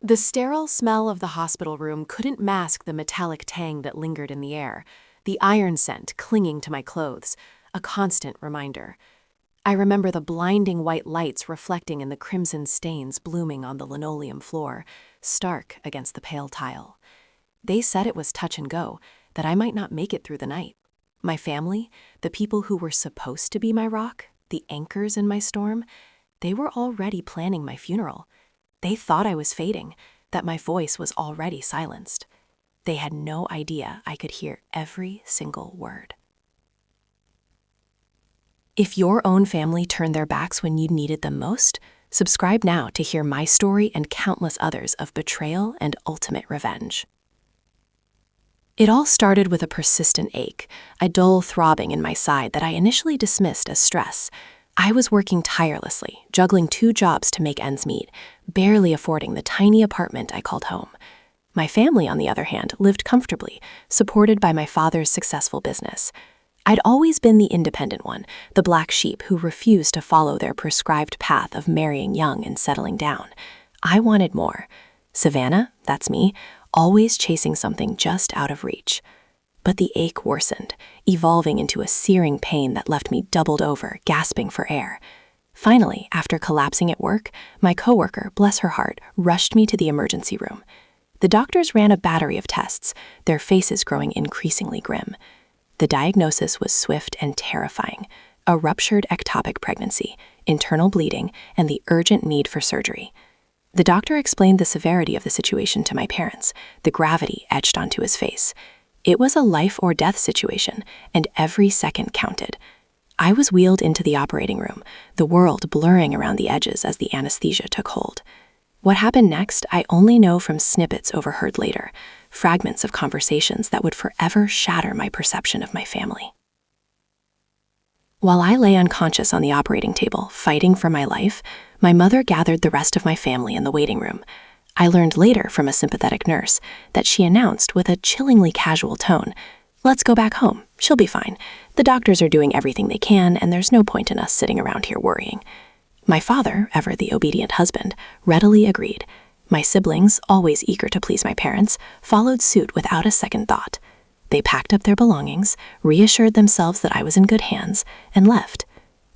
The sterile smell of the hospital room couldn't mask the metallic tang that lingered in the air, the iron scent clinging to my clothes, a constant reminder. I remember the blinding white lights reflecting in the crimson stains blooming on the linoleum floor, stark against the pale tile. They said it was touch and go, that I might not make it through the night. My family, the people who were supposed to be my rock, the anchors in my storm, they were already planning my funeral. They thought I was fading, that my voice was already silenced. They had no idea I could hear every single word. If your own family turned their backs when you needed them most, subscribe now to hear my story and countless others of betrayal and ultimate revenge. It all started with a persistent ache, a dull throbbing in my side that I initially dismissed as stress. I was working tirelessly, juggling 2 jobs to make ends meet, barely affording the tiny apartment I called home. My family, on the other hand, lived comfortably, supported by my father's successful business. I'd always been the independent one, the black sheep who refused to follow their prescribed path of marrying young and settling down. I wanted more. Savannah, that's me, always chasing something just out of reach. But the ache worsened, evolving into a searing pain that left me doubled over, gasping for air. Finally, after collapsing at work, my coworker, bless her heart, rushed me to the emergency room. The doctors ran a battery of tests, their faces growing increasingly grim. The diagnosis was swift and terrifying: a ruptured ectopic pregnancy, internal bleeding, and the urgent need for surgery. The doctor explained the severity of the situation to my parents, the gravity etched onto his face. It was a life-or-death situation, and every second counted. I was wheeled into the operating room, the world blurring around the edges as the anesthesia took hold. What happened next, I only know from snippets overheard later, fragments of conversations that would forever shatter my perception of my family. While I lay unconscious on the operating table, fighting for my life, my mother gathered the rest of my family in the waiting room. I learned later from a sympathetic nurse that she announced with a chillingly casual tone, "Let's go back home. She'll be fine. The doctors are doing everything they can, and there's no point in us sitting around here worrying." My father, ever the obedient husband, readily agreed. My siblings, always eager to please my parents, followed suit without a second thought. They packed up their belongings, reassured themselves that I was in good hands, and left.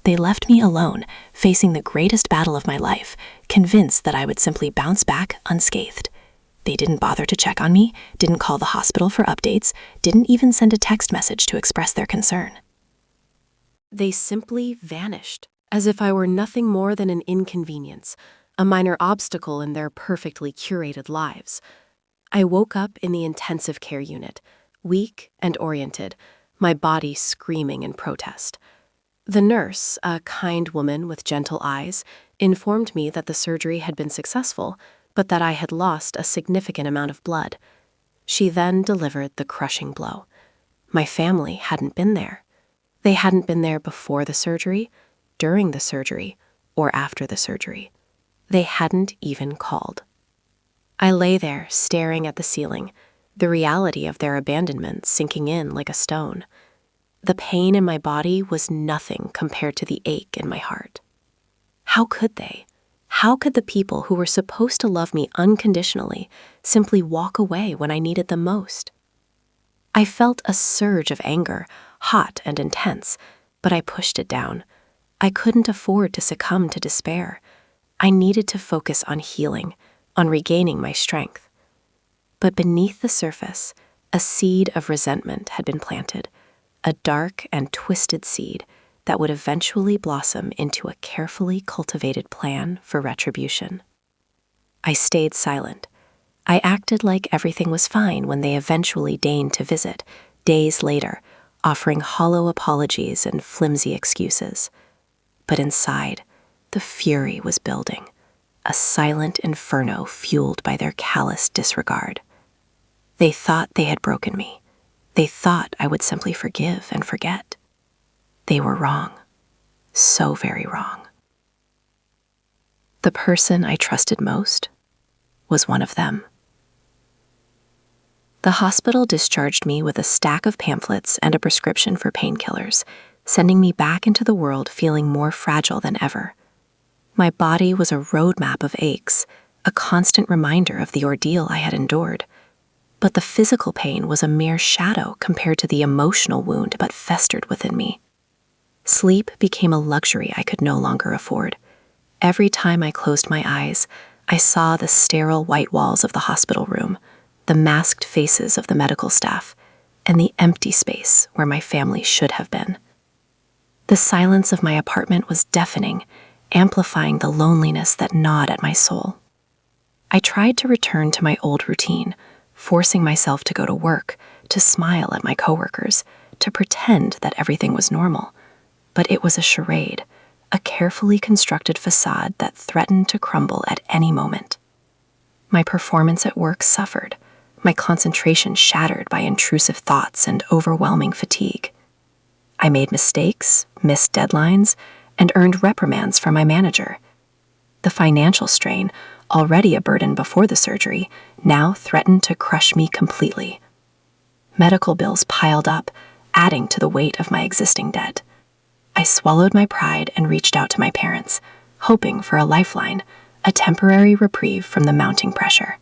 They left me alone, facing the greatest battle of my life, convinced that I would simply bounce back unscathed. They didn't bother to check on me, didn't call the hospital for updates, didn't even send a text message to express their concern. They simply vanished, as if I were nothing more than an inconvenience, a minor obstacle in their perfectly curated lives. I woke up in the intensive care unit, weak and oriented, my body screaming in protest. The nurse, a kind woman with gentle eyes, informed me that the surgery had been successful, but that I had lost a significant amount of blood. She then delivered the crushing blow. My family hadn't been there. They hadn't been there before the surgery, during the surgery, or after the surgery. They hadn't even called. I lay there staring at the ceiling, the reality of their abandonment sinking in like a stone. The pain in my body was nothing compared to the ache in my heart. How could they? How could the people who were supposed to love me unconditionally simply walk away when I needed them most? I felt a surge of anger, hot and intense, but I pushed it down. I couldn't afford to succumb to despair. I needed to focus on healing, on regaining my strength. But beneath the surface, a seed of resentment had been planted, a dark and twisted seed that would eventually blossom into a carefully cultivated plan for retribution. I stayed silent. I acted like everything was fine when they eventually deigned to visit, days later, offering hollow apologies and flimsy excuses. But inside, the fury was building, a silent inferno fueled by their callous disregard. They thought they had broken me. They thought I would simply forgive and forget. They were wrong. So very wrong. The person I trusted most was one of them. The hospital discharged me with a stack of pamphlets and a prescription for painkillers, sending me back into the world feeling more fragile than ever. My body was a roadmap of aches, a constant reminder of the ordeal I had endured. But the physical pain was a mere shadow compared to the emotional wound that festered within me. Sleep became a luxury I could no longer afford. Every time I closed my eyes, I saw the sterile white walls of the hospital room, the masked faces of the medical staff, and the empty space where my family should have been. The silence of my apartment was deafening, amplifying the loneliness that gnawed at my soul. I tried to return to my old routine, forcing myself to go to work, to smile at my coworkers, to pretend that everything was normal. But it was a charade, a carefully constructed facade that threatened to crumble at any moment. My performance at work suffered, my concentration shattered by intrusive thoughts and overwhelming fatigue. I made mistakes, missed deadlines, and earned reprimands from my manager. The financial strain, already a burden before the surgery, now threatened to crush me completely. Medical bills piled up, adding to the weight of my existing debt. I swallowed my pride and reached out to my parents, hoping for a lifeline, a temporary reprieve from the mounting pressure.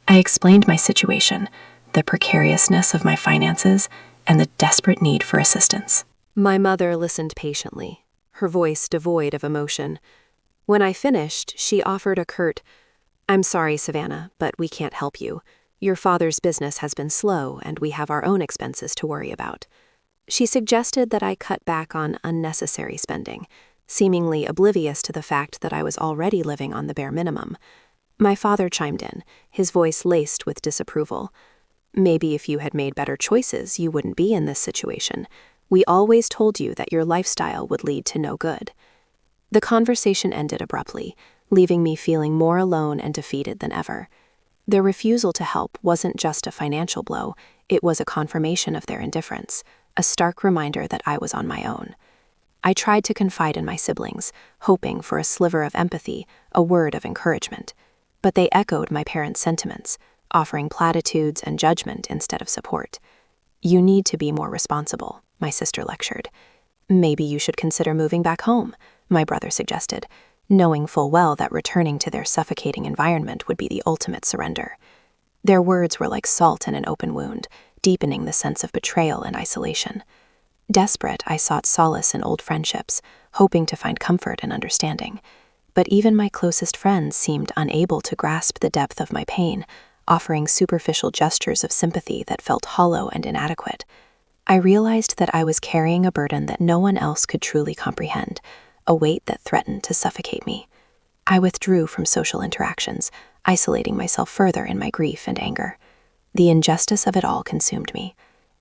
I explained my situation, the precariousness of my finances, and the desperate need for assistance. My mother listened patiently, her voice devoid of emotion. When I finished, she offered a curt, "I'm sorry, Savannah, but we can't help you. Your father's business has been slow, and we have our own expenses to worry about." She suggested that I cut back on unnecessary spending, seemingly oblivious to the fact that I was already living on the bare minimum. My father chimed in, his voice laced with disapproval. "Maybe if you had made better choices, you wouldn't be in this situation. We always told you that your lifestyle would lead to no good." The conversation ended abruptly, leaving me feeling more alone and defeated than ever. Their refusal to help wasn't just a financial blow, it was a confirmation of their indifference, a stark reminder that I was on my own. I tried to confide in my siblings, hoping for a sliver of empathy, a word of encouragement. But they echoed my parents' sentiments, offering platitudes and judgment instead of support. "You need to be more responsible," my sister lectured. "Maybe you should consider moving back home," my brother suggested, knowing full well that returning to their suffocating environment would be the ultimate surrender. Their words were like salt in an open wound, deepening the sense of betrayal and isolation. Desperate, I sought solace in old friendships, hoping to find comfort and understanding. But even my closest friends seemed unable to grasp the depth of my pain, offering superficial gestures of sympathy that felt hollow and inadequate. I realized that I was carrying a burden that no one else could truly comprehend, a weight that threatened to suffocate me. I withdrew from social interactions, isolating myself further in my grief and anger. The injustice of it all consumed me.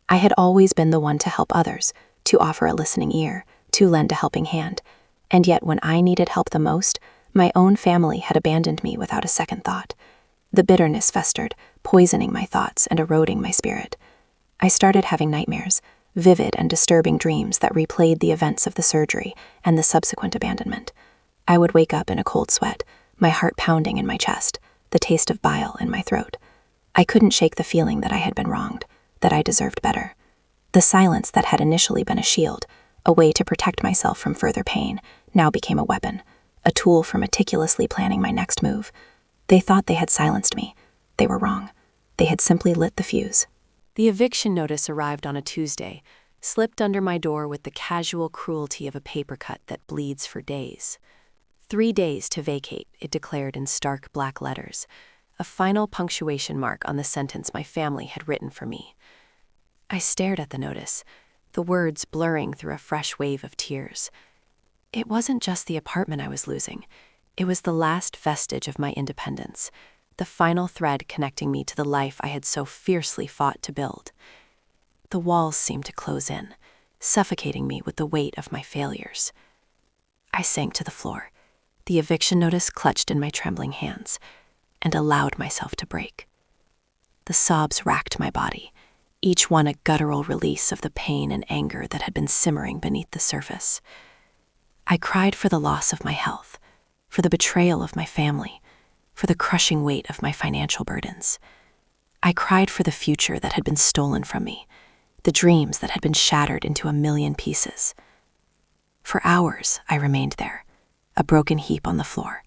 I had always been the one to help others, to offer a listening ear, to lend a helping hand. And yet when I needed help the most, my own family had abandoned me without a second thought. The bitterness festered, poisoning my thoughts and eroding my spirit. I started having nightmares, vivid and disturbing dreams that replayed the events of the surgery and the subsequent abandonment. I would wake up in a cold sweat, my heart pounding in my chest, the taste of bile in my throat. I couldn't shake the feeling that I had been wronged, that I deserved better. The silence that had initially been a shield, a way to protect myself from further pain, now became a weapon, a tool for meticulously planning my next move. They thought they had silenced me. They were wrong. They had simply lit the fuse. The eviction notice arrived on a Tuesday, slipped under my door with the casual cruelty of a paper cut that bleeds for days. 3 days to vacate, it declared in stark black letters, a final punctuation mark on the sentence my family had written for me. I stared at the notice, the words blurring through a fresh wave of tears. It wasn't just the apartment I was losing. It was the last vestige of my independence, the final thread connecting me to the life I had so fiercely fought to build. The walls seemed to close in, suffocating me with the weight of my failures. I sank to the floor, the eviction notice clutched in my trembling hands, and allowed myself to break. The sobs racked my body, each one a guttural release of the pain and anger that had been simmering beneath the surface. I cried for the loss of my health, for the betrayal of my family, for the crushing weight of my financial burdens. I cried for the future that had been stolen from me, the dreams that had been shattered into a million pieces. For hours, I remained there, a broken heap on the floor,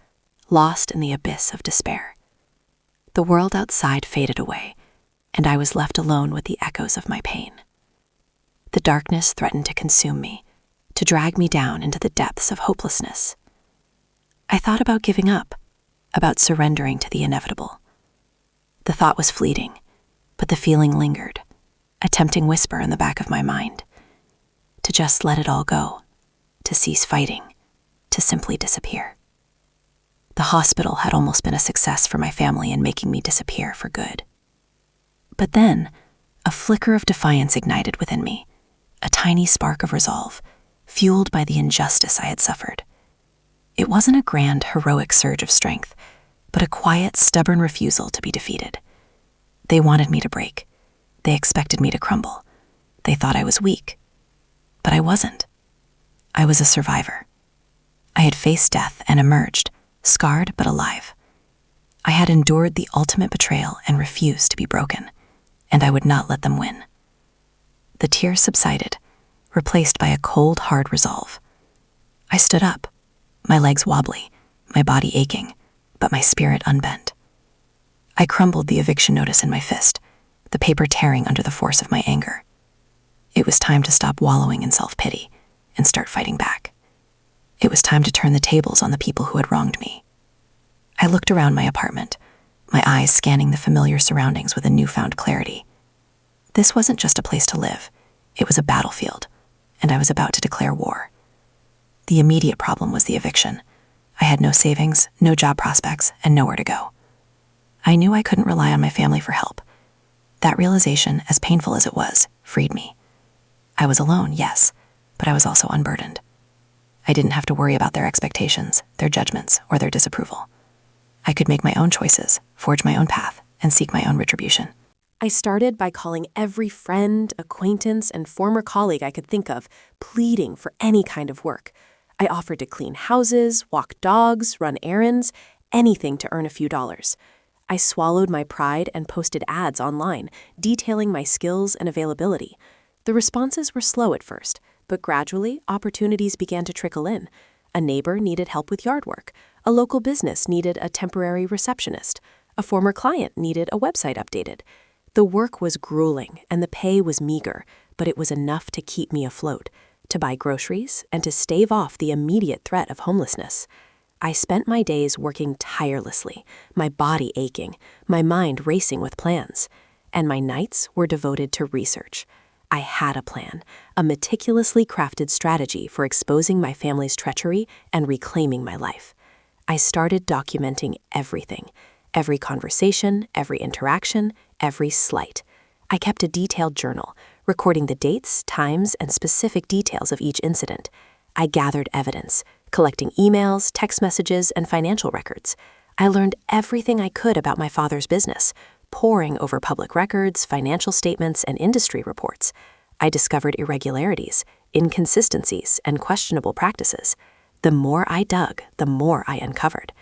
lost in the abyss of despair. The world outside faded away, and I was left alone with the echoes of my pain. The darkness threatened to consume me, to drag me down into the depths of hopelessness. I thought about giving up, about surrendering to the inevitable. The thought was fleeting, but the feeling lingered, a tempting whisper in the back of my mind. To just let it all go, to cease fighting, to simply disappear. The hospital had almost been a success for my family in making me disappear for good. But then, a flicker of defiance ignited within me, a tiny spark of resolve, fueled by the injustice I had suffered. It wasn't a grand, heroic surge of strength, but a quiet, stubborn refusal to be defeated. They wanted me to break. They expected me to crumble. They thought I was weak. But I wasn't. I was a survivor. I had faced death and emerged, scarred but alive. I had endured the ultimate betrayal and refused to be broken, and I would not let them win. The tears subsided, replaced by a cold, hard resolve. I stood up, my legs wobbly, my body aching, but my spirit unbent. I crumbled the eviction notice in my fist, the paper tearing under the force of my anger. It was time to stop wallowing in self-pity and start fighting back. It was time to turn the tables on the people who had wronged me. I looked around my apartment, my eyes scanning the familiar surroundings with a newfound clarity. This wasn't just a place to live, it was a battlefield, and I was about to declare war. The immediate problem was the eviction. I had no savings, no job prospects, and nowhere to go. I knew I couldn't rely on my family for help. That realization, as painful as it was, freed me. I was alone, yes, but I was also unburdened. I didn't have to worry about their expectations, their judgments, or their disapproval. I could make my own choices, forge my own path, and seek my own retribution. I started by calling every friend, acquaintance, and former colleague I could think of, pleading for any kind of work. I offered to clean houses, walk dogs, run errands, anything to earn a few dollars. I swallowed my pride and posted ads online, detailing my skills and availability. The responses were slow at first, but gradually opportunities began to trickle in. A neighbor needed help with yard work. A local business needed a temporary receptionist. A former client needed a website updated. The work was grueling and the pay was meager, but it was enough to keep me afloat, to buy groceries and to stave off the immediate threat of homelessness. I spent my days working tirelessly, my body aching, my mind racing with plans, and my nights were devoted to research. I had a plan, a meticulously crafted strategy for exposing my family's treachery and reclaiming my life. I started documenting everything, every conversation, every interaction, every slight. I kept a detailed journal, recording the dates, times, and specific details of each incident. I gathered evidence, collecting emails, text messages, and financial records. I learned everything I could about my father's business, poring over public records, financial statements, and industry reports. I discovered irregularities, inconsistencies, and questionable practices. The more I dug, the more I uncovered.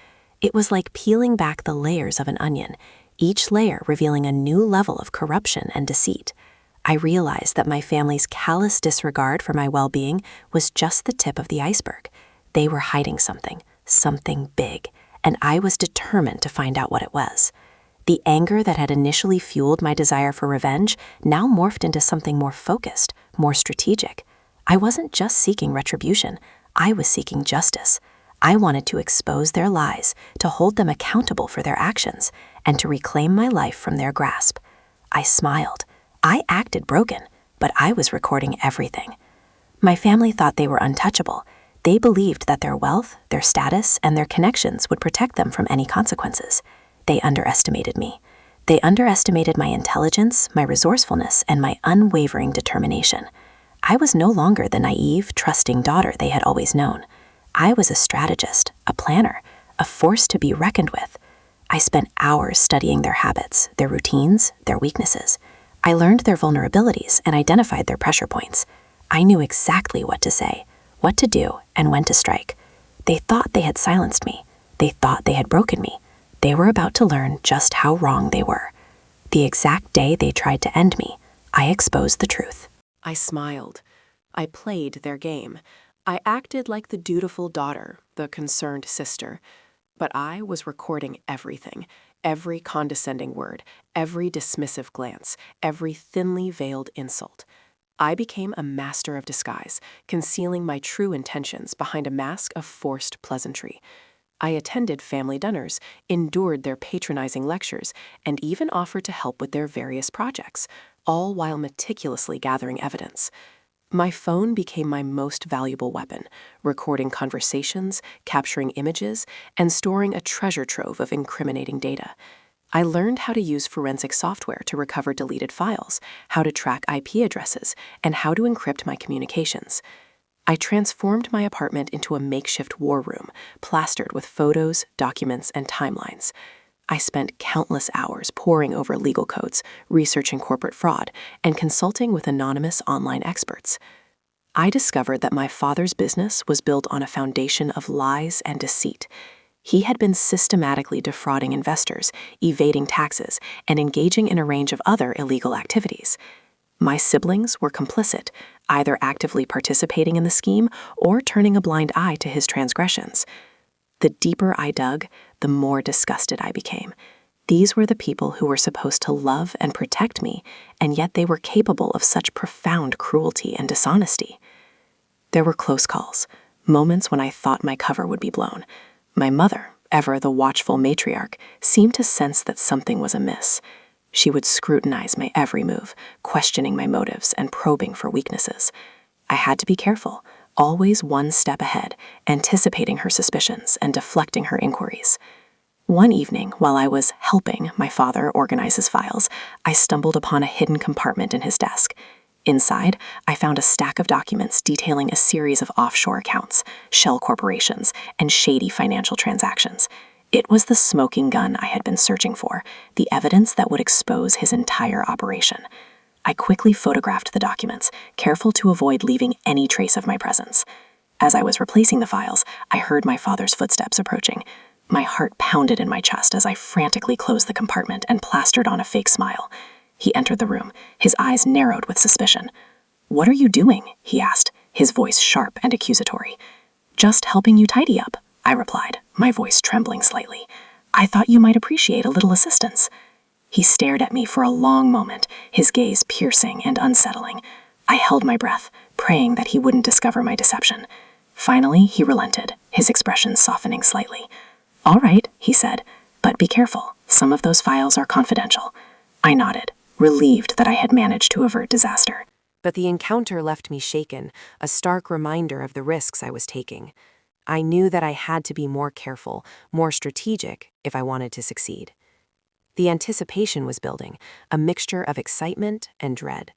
It was like peeling back the layers of an onion, each layer revealing a new level of corruption and deceit. I realized that my family's callous disregard for my well-being was just the tip of the iceberg. They were hiding something big, and I was determined to find out what it was. The anger that had initially fueled my desire for revenge now morphed into something more focused, more strategic. I wasn't just seeking retribution, I was seeking justice. I wanted to expose their lies, to hold them accountable for their actions, and to reclaim my life from their grasp. I smiled. I acted broken, but I was recording everything. My family thought they were untouchable. They believed that their wealth, their status, and their connections would protect them from any consequences. They underestimated me. They underestimated my intelligence, my resourcefulness, and my unwavering determination. I was no longer the naive, trusting daughter they had always known. I was a strategist, a planner, a force to be reckoned with. I spent hours studying their habits, their routines, their weaknesses. I learned their vulnerabilities and identified their pressure points. I knew exactly what to say, what to do, and when to strike. They thought they had silenced me. They thought they had broken me. They were about to learn just how wrong they were. The exact day they tried to end me, I exposed the truth. I smiled. I played their game. I acted like the dutiful daughter, the concerned sister. But I was recording everything, every condescending word, every dismissive glance, every thinly veiled insult. I became a master of disguise, concealing my true intentions behind a mask of forced pleasantry. I attended family dinners, endured their patronizing lectures, and even offered to help with their various projects, all while meticulously gathering evidence. My phone became my most valuable weapon, recording conversations, capturing images, and storing a treasure trove of incriminating data. I learned how to use forensic software to recover deleted files, how to track IP addresses, and how to encrypt my communications. I transformed my apartment into a makeshift war room, plastered with photos, documents, and timelines. I spent countless hours poring over legal codes, researching corporate fraud, and consulting with anonymous online experts. I discovered that my father's business was built on a foundation of lies and deceit. He had been systematically defrauding investors, evading taxes, and engaging in a range of other illegal activities. My siblings were complicit, either actively participating in the scheme or turning a blind eye to his transgressions. The deeper I dug, the more disgusted I became. These were the people who were supposed to love and protect me, and yet they were capable of such profound cruelty and dishonesty. There were close calls, moments when I thought my cover would be blown. My mother, ever the watchful matriarch, seemed to sense that something was amiss. She would scrutinize my every move, questioning my motives and probing for weaknesses. I had to be careful, always one step ahead, anticipating her suspicions and deflecting her inquiries. One evening, while I was helping my father organize his files, I stumbled upon a hidden compartment in his desk. Inside, I found a stack of documents detailing a series of offshore accounts, shell corporations, and shady financial transactions. It was the smoking gun I had been searching for, the evidence that would expose his entire operation. I quickly photographed the documents, careful to avoid leaving any trace of my presence. As I was replacing the files, I heard my father's footsteps approaching. My heart pounded in my chest as I frantically closed the compartment and plastered on a fake smile. He entered the room, his eyes narrowed with suspicion. "What are you doing?" he asked, his voice sharp and accusatory. "Just helping you tidy up," I replied, my voice trembling slightly. "I thought you might appreciate a little assistance." He stared at me for a long moment, his gaze piercing and unsettling. I held my breath, praying that he wouldn't discover my deception. Finally, he relented, his expression softening slightly. "All right," he said, "but be careful. Some of those files are confidential." I nodded, relieved that I had managed to avert disaster. But the encounter left me shaken, a stark reminder of the risks I was taking. I knew that I had to be more careful, more strategic, if I wanted to succeed. The anticipation was building, a mixture of excitement and dread.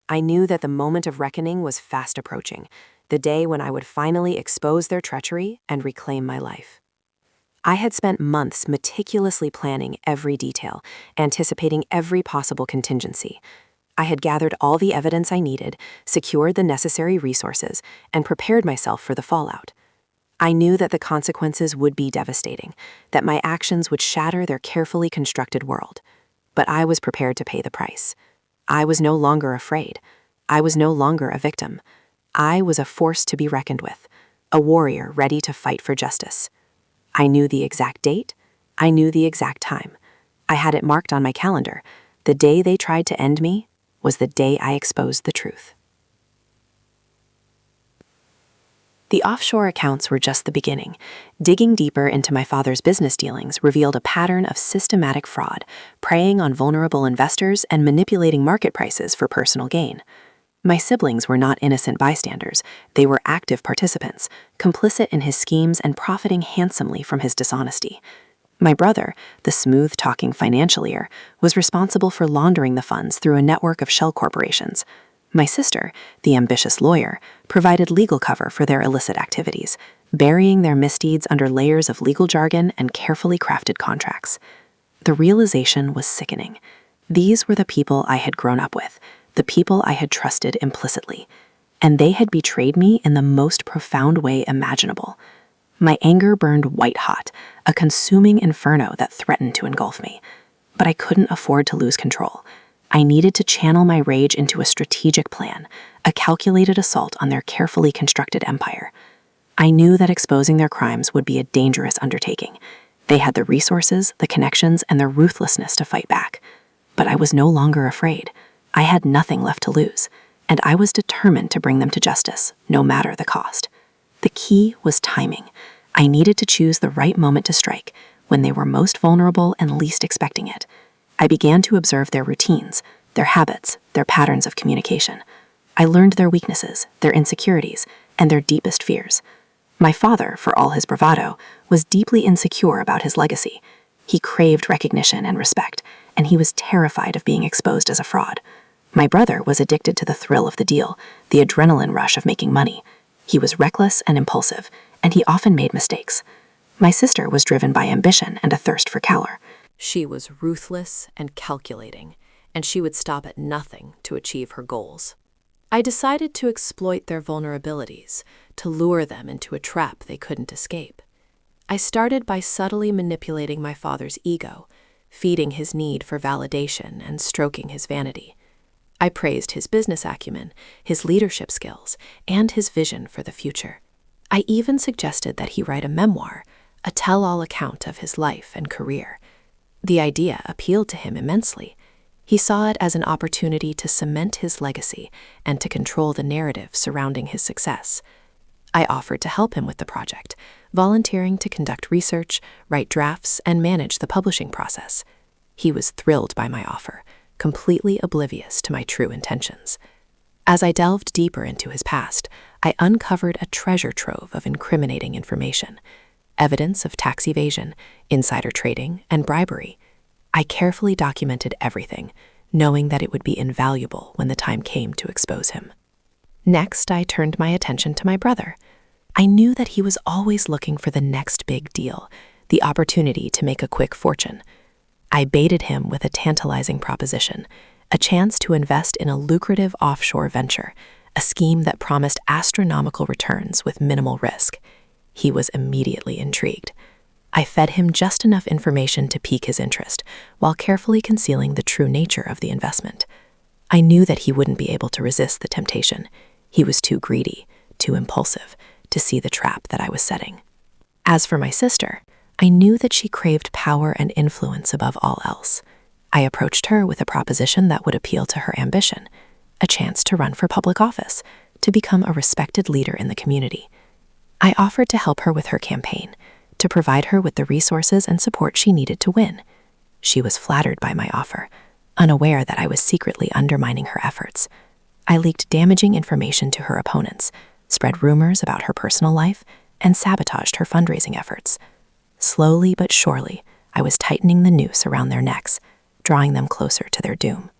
I knew that the moment of reckoning was fast approaching, the day when I would finally expose their treachery and reclaim my life. I had spent months meticulously planning every detail, anticipating every possible contingency. I had gathered all the evidence I needed, secured the necessary resources, and prepared myself for the fallout. I knew that the consequences would be devastating, that my actions would shatter their carefully constructed world. But I was prepared to pay the price. I was no longer afraid. I was no longer a victim. I was a force to be reckoned with, a warrior ready to fight for justice. I knew the exact date. I knew the exact time. I had it marked on my calendar. The day they tried to end me was the day I exposed the truth. The offshore accounts were just the beginning. Digging deeper into my father's business dealings revealed a pattern of systematic fraud, preying on vulnerable investors and manipulating market prices for personal gain. My siblings were not innocent bystanders. They were active participants, complicit in his schemes and profiting handsomely from his dishonesty. My brother, the smooth-talking financier, was responsible for laundering the funds through a network of shell corporations. My sister, the ambitious lawyer, provided legal cover for their illicit activities, burying their misdeeds under layers of legal jargon and carefully crafted contracts. The realization was sickening. These were the people I had grown up with, the people I had trusted implicitly, and they had betrayed me in the most profound way imaginable. My anger burned white-hot, a consuming inferno that threatened to engulf me. But I couldn't afford to lose control. I needed to channel my rage into a strategic plan, a calculated assault on their carefully constructed empire. I knew that exposing their crimes would be a dangerous undertaking. They had the resources, the connections, and the ruthlessness to fight back. But I was no longer afraid. I had nothing left to lose, and I was determined to bring them to justice, no matter the cost. The key was timing. I needed to choose the right moment to strike, when they were most vulnerable and least expecting it. I began to observe their routines, their habits, their patterns of communication. I learned their weaknesses, their insecurities, and their deepest fears. My father, for all his bravado, was deeply insecure about his legacy. He craved recognition and respect, and he was terrified of being exposed as a fraud. My brother was addicted to the thrill of the deal, the adrenaline rush of making money. He was reckless and impulsive, and he often made mistakes. My sister was driven by ambition and a thirst for power. She was ruthless and calculating, and she would stop at nothing to achieve her goals. I decided to exploit their vulnerabilities, to lure them into a trap they couldn't escape. I started by subtly manipulating my father's ego, feeding his need for validation and stroking his vanity. I praised his business acumen, his leadership skills, and his vision for the future. I even suggested that he write a memoir, a tell-all account of his life and career. The idea appealed to him immensely. He saw it as an opportunity to cement his legacy and to control the narrative surrounding his success. I offered to help him with the project, volunteering to conduct research, write drafts, and manage the publishing process. He was thrilled by my offer, completely oblivious to my true intentions. As I delved deeper into his past, I uncovered a treasure trove of incriminating information, evidence of tax evasion, insider trading, and bribery. I carefully documented everything, knowing that it would be invaluable when the time came to expose him. Next, I turned my attention to my brother. I knew that he was always looking for the next big deal, the opportunity to make a quick fortune. I baited him with a tantalizing proposition, a chance to invest in a lucrative offshore venture, a scheme that promised astronomical returns with minimal risk. He was immediately intrigued. I fed him just enough information to pique his interest, while carefully concealing the true nature of the investment. I knew that he wouldn't be able to resist the temptation. He was too greedy, too impulsive, to see the trap that I was setting. As for my sister, I knew that she craved power and influence above all else. I approached her with a proposition that would appeal to her ambition, a chance to run for public office, to become a respected leader in the community. I offered to help her with her campaign, to provide her with the resources and support she needed to win. She was flattered by my offer, unaware that I was secretly undermining her efforts. I leaked damaging information to her opponents, spread rumors about her personal life, and sabotaged her fundraising efforts. Slowly but surely, I was tightening the noose around their necks, drawing them closer to their doom.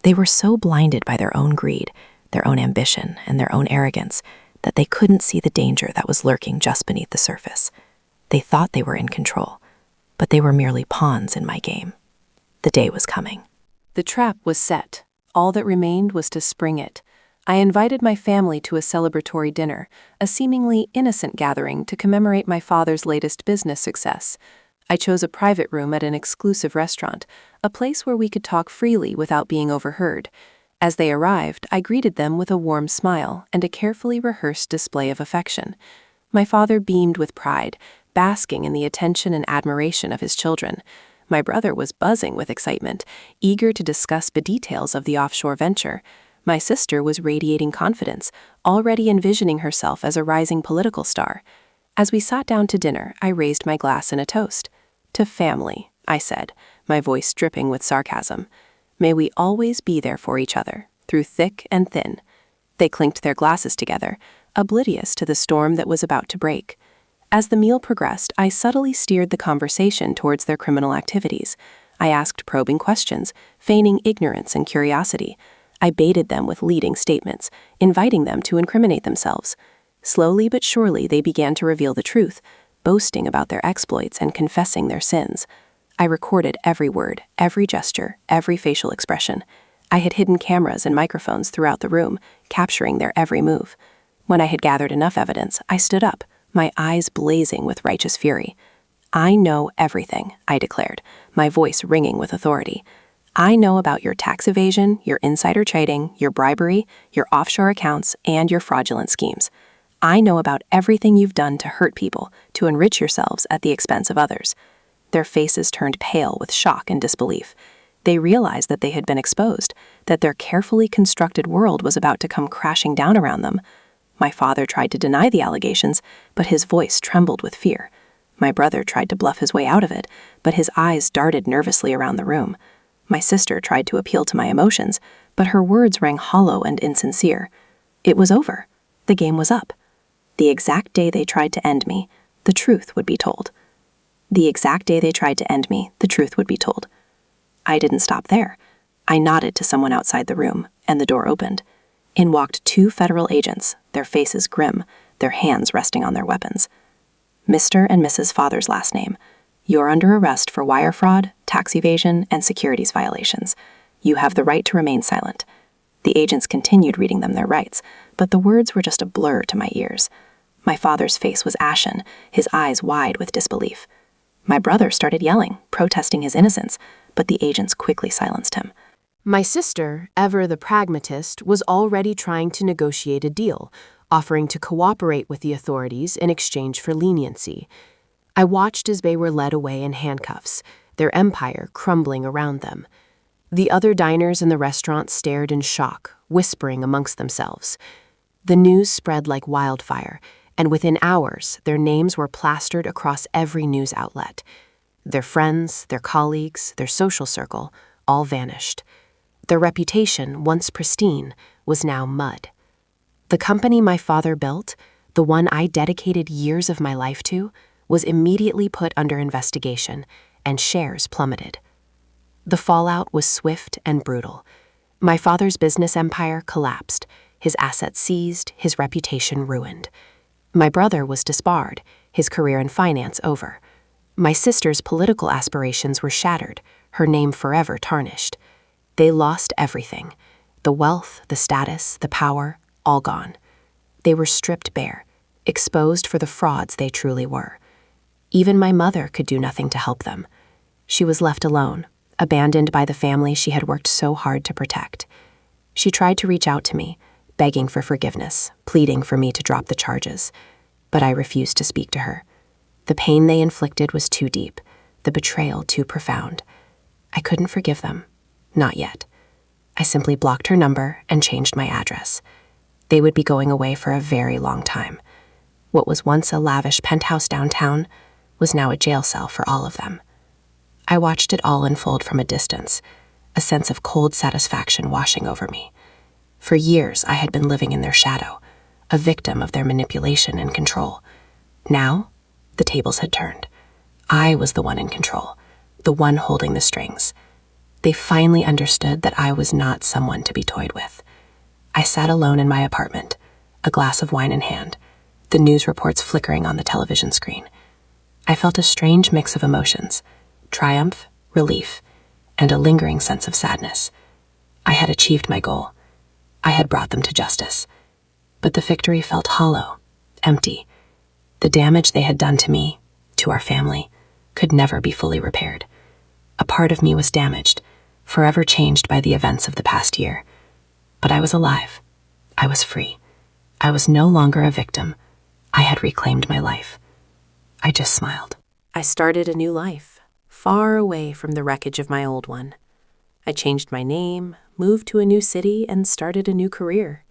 They were so blinded by their own greed, their own ambition, and their own arrogance that they couldn't see the danger that was lurking just beneath the surface. They thought they were in control, but they were merely pawns in my game. The day was coming. The trap was set. All that remained was to spring it. I invited my family to a celebratory dinner, a seemingly innocent gathering to commemorate my father's latest business success. I chose a private room at an exclusive restaurant, a place where we could talk freely without being overheard. As they arrived, I greeted them with a warm smile and a carefully rehearsed display of affection. My father beamed with pride, basking in the attention and admiration of his children. My brother was buzzing with excitement, eager to discuss the details of the offshore venture. My sister was radiating confidence, already envisioning herself as a rising political star. As we sat down to dinner, I raised my glass in a toast. "To family," I said, my voice dripping with sarcasm. "May we always be there for each other, through thick and thin." They clinked their glasses together, oblivious to the storm that was about to break. As the meal progressed, I subtly steered the conversation towards their criminal activities. I asked probing questions, feigning ignorance and curiosity. I baited them with leading statements, inviting them to incriminate themselves. Slowly but surely they began to reveal the truth, boasting about their exploits and confessing their sins. I recorded every word, every gesture, every facial expression. I had hidden cameras and microphones throughout the room, capturing their every move. When I had gathered enough evidence, I stood up, my eyes blazing with righteous fury. "I know everything," I declared, my voice ringing with authority. "I know about your tax evasion, your insider trading, your bribery, your offshore accounts, and your fraudulent schemes. I know about everything you've done to hurt people, to enrich yourselves at the expense of others." Their faces turned pale with shock and disbelief. They realized that they had been exposed, that their carefully constructed world was about to come crashing down around them. My father tried to deny the allegations, but his voice trembled with fear. My brother tried to bluff his way out of it, but his eyes darted nervously around the room. My sister tried to appeal to my emotions, but her words rang hollow and insincere. It was over. The game was up. The exact day they tried to end me, the truth would be told. The exact day they tried to end me, the truth would be told. I didn't stop there. I nodded to someone outside the room, and the door opened. In walked 2 federal agents, their faces grim, their hands resting on their weapons. "Mr. and Mrs. Father's last name. You're under arrest for wire fraud, tax evasion, and securities violations. You have the right to remain silent." The agents continued reading them their rights, but the words were just a blur to my ears. My father's face was ashen, his eyes wide with disbelief. My brother started yelling, protesting his innocence, but the agents quickly silenced him. My sister, ever the pragmatist, was already trying to negotiate a deal, offering to cooperate with the authorities in exchange for leniency. I watched as they were led away in handcuffs, their empire crumbling around them. The other diners in the restaurant stared in shock, whispering amongst themselves. The news spread like wildfire, and within hours, their names were plastered across every news outlet. Their friends, their colleagues, their social circle, all vanished. Their reputation, once pristine, was now mud. The company my father built, the one I dedicated years of my life to, was immediately put under investigation, and shares plummeted. The fallout was swift and brutal. My father's business empire collapsed, his assets seized, his reputation ruined. My brother was disbarred, his career in finance over. My sister's political aspirations were shattered, her name forever tarnished. They lost everything. The wealth, the status, the power, all gone. They were stripped bare, exposed for the frauds they truly were. Even my mother could do nothing to help them. She was left alone, abandoned by the family she had worked so hard to protect. She tried to reach out to me, begging for forgiveness, pleading for me to drop the charges, but I refused to speak to her. The pain they inflicted was too deep, the betrayal too profound. I couldn't forgive them. Not yet. I simply blocked her number and changed my address. They would be going away for a very long time. What was once a lavish penthouse downtown was now a jail cell for all of them. I watched it all unfold from a distance, a sense of cold satisfaction washing over me. For years, I had been living in their shadow, a victim of their manipulation and control. Now, the tables had turned. I was the one in control, the one holding the strings. They finally understood that I was not someone to be toyed with. I sat alone in my apartment, a glass of wine in hand, the news reports flickering on the television screen. I felt a strange mix of emotions, triumph, relief, and a lingering sense of sadness. I had achieved my goal. I had brought them to justice. But the victory felt hollow, empty. The damage they had done to me, to our family, could never be fully repaired. A part of me was damaged, forever changed by the events of the past year. But I was alive. I was free. I was no longer a victim. I had reclaimed my life. I just smiled. I started a new life, far away from the wreckage of my old one. I changed my name, moved to a new city, and started a new career.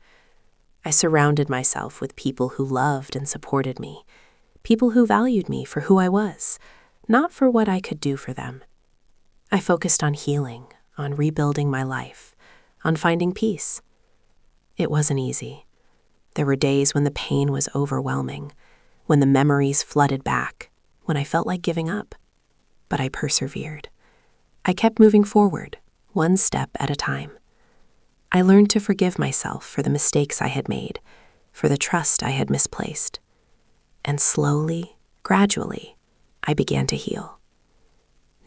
I surrounded myself with people who loved and supported me, people who valued me for who I was, not for what I could do for them. I focused on healing, on rebuilding my life, on finding peace. It wasn't easy. There were days when the pain was overwhelming, when the memories flooded back, when I felt like giving up. But I persevered. I kept moving forward, one step at a time. I learned to forgive myself for the mistakes I had made, for the trust I had misplaced. And slowly, gradually, I began to heal.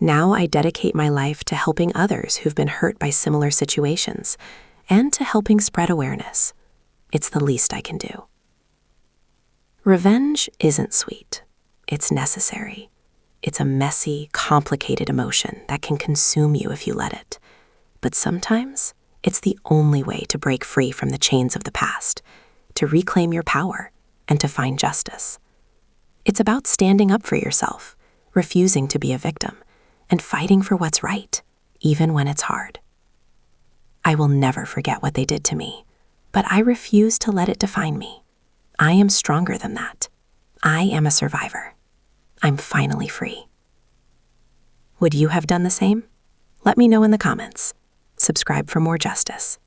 Now I dedicate my life to helping others who've been hurt by similar situations and to helping spread awareness. It's the least I can do. Revenge isn't sweet. It's necessary. It's a messy, complicated emotion that can consume you if you let it. But sometimes, it's the only way to break free from the chains of the past, to reclaim your power, and to find justice. It's about standing up for yourself, refusing to be a victim, and fighting for what's right, even when it's hard. I will never forget what they did to me, but I refuse to let it define me. I am stronger than that. I am a survivor. I'm finally free. Would you have done the same? Let me know in the comments. Subscribe for more justice.